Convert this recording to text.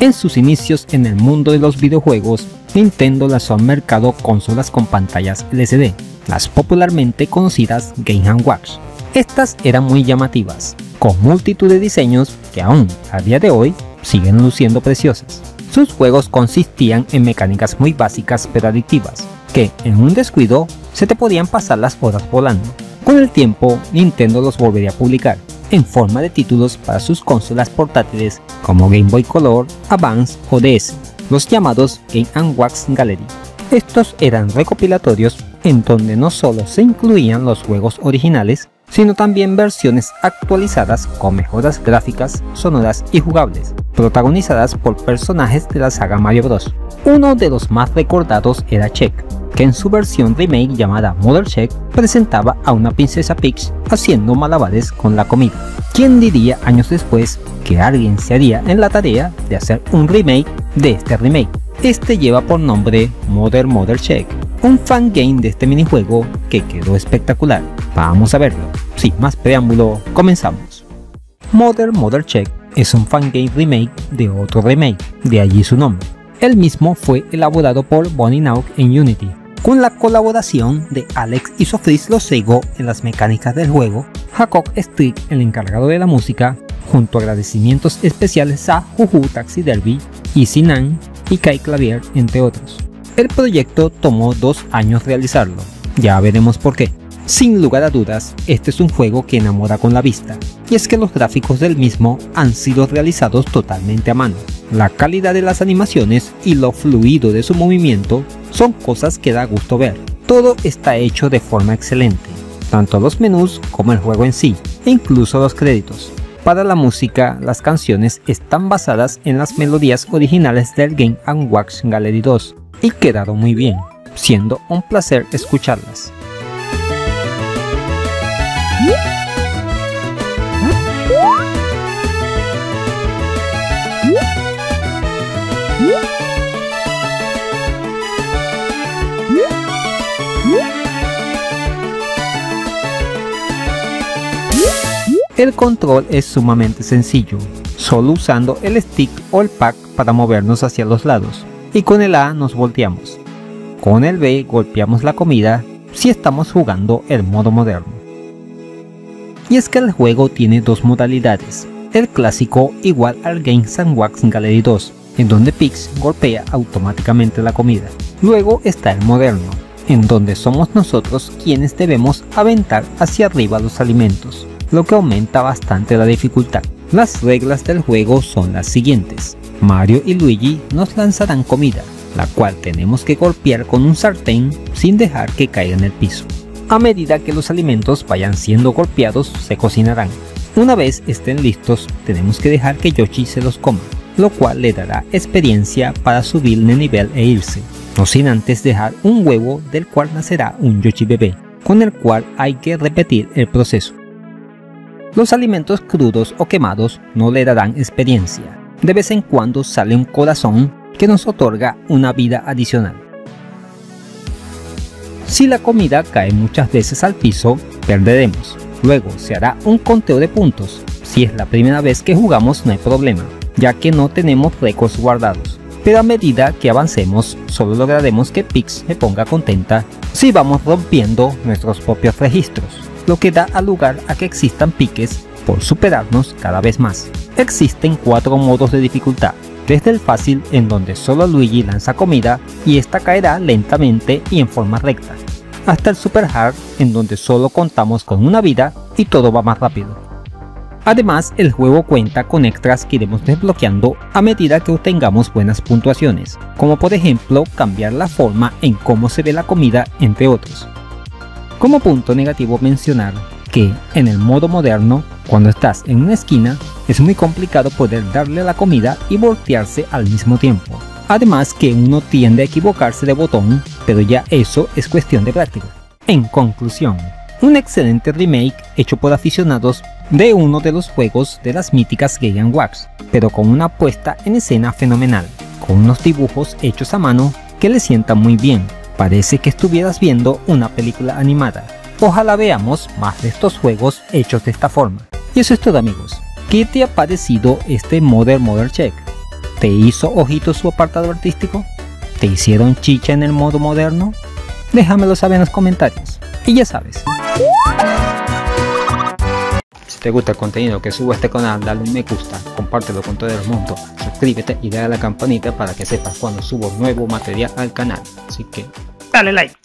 En sus inicios en el mundo de los videojuegos, Nintendo lanzó al mercado consolas con pantallas LCD, las popularmente conocidas Game & Watch. Estas eran muy llamativas, con multitud de diseños que aún a día de hoy siguen luciendo preciosas. Sus juegos consistían en mecánicas muy básicas pero adictivas, que en un descuido se te podían pasar las horas volando. Con el tiempo, Nintendo los volvería a publicar en forma de títulos para sus consolas portátiles como Game Boy Color, Advance o DS, los llamados Game & Watch Gallery. Estos eran recopilatorios en donde no solo se incluían los juegos originales, sino también versiones actualizadas con mejoras gráficas, sonoras y jugables, protagonizadas por personajes de la saga Mario Bros. Uno de los más recordados era Check, que en su versión remake llamada Mother Check presentaba a una princesa Peach haciendo malabares con la comida. ¿Quién diría años después que alguien se haría en la tarea de hacer un remake de este remake? Este lleva por nombre Mother Check, un fangame de este minijuego que quedó espectacular. Vamos a verlo. Sin más preámbulo, comenzamos. Mother Check es un fangame remake de otro remake, de allí su nombre. El mismo fue elaborado por Bonnie Nauk en Unity, con la colaboración de Alex Isofris Losego en las mecánicas del juego, Jacob Strick, el encargado de la música, junto a agradecimientos especiales a Juju Taxiderby, Easy Nan y Kai Clavier, entre otros. El proyecto tomó 2 años realizarlo, ya veremos por qué. Sin lugar a dudas, este es un juego que enamora con la vista, y es que los gráficos del mismo han sido realizados totalmente a mano. La calidad de las animaciones y lo fluido de su movimiento son cosas que da gusto ver. Todo está hecho de forma excelente, tanto los menús como el juego en sí, e incluso los créditos. Para la música, las canciones están basadas en las melodías originales del Game & Watch Gallery 2 y quedaron muy bien, siendo un placer escucharlas. El control es sumamente sencillo, solo usando el stick o el pad para movernos hacia los lados, y con el A nos volteamos. Con el B golpeamos la comida si estamos jugando el modo moderno. Y es que el juego tiene 2 modalidades, el clásico igual al Game & Watch Gallery 2, en donde Peach golpea automáticamente la comida. Luego está el moderno, en donde somos nosotros quienes debemos aventar hacia arriba los alimentos, lo que aumenta bastante la dificultad. Las reglas del juego son las siguientes. Mario y Luigi nos lanzarán comida, la cual tenemos que golpear con un sartén sin dejar que caiga en el piso. A medida que los alimentos vayan siendo golpeados, se cocinarán. Una vez estén listos, tenemos que dejar que Yoshi se los coma, lo cual le dará experiencia para subir de nivel e irse, no sin antes dejar un huevo del cual nacerá un Yoshi bebé, con el cual hay que repetir el proceso. Los alimentos crudos o quemados no le darán experiencia. De vez en cuando sale un corazón que nos otorga una vida adicional. Si la comida cae muchas veces al piso, perderemos. Luego se hará un conteo de puntos. Si es la primera vez que jugamos no hay problema, ya que no tenemos récords guardados. Pero a medida que avancemos, solo lograremos que Peach se ponga contenta si vamos rompiendo nuestros propios registros, lo que da lugar a que existan piques por superarnos cada vez más. Existen 4 modos de dificultad, desde el fácil, en donde solo Luigi lanza comida y esta caerá lentamente y en forma recta, hasta el super hard, en donde solo contamos con una vida y todo va más rápido. Además, el juego cuenta con extras que iremos desbloqueando a medida que obtengamos buenas puntuaciones, como por ejemplo cambiar la forma en cómo se ve la comida, entre otros. Como punto negativo mencionar que en el modo moderno, cuando estás en una esquina, es muy complicado poder darle a la comida y voltearse al mismo tiempo. Además que uno tiende a equivocarse de botón, pero ya eso es cuestión de práctica. En conclusión, un excelente remake hecho por aficionados de uno de los juegos de las míticas Game & Watch, pero con una puesta en escena fenomenal, con unos dibujos hechos a mano que le sientan muy bien. Parece que estuvieras viendo una película animada. Ojalá veamos más de estos juegos hechos de esta forma. Y eso es todo, amigos. ¿Qué te ha parecido este Mother Check? ¿Te hizo ojitos su apartado artístico? ¿Te hicieron chicha en el modo moderno? Déjamelo saber en los comentarios. Y ya sabes, si te gusta el contenido que subo a este canal, dale un me gusta, compártelo con todo el mundo, suscríbete y dale a la campanita para que sepas cuando subo nuevo material al canal. Así que dale like.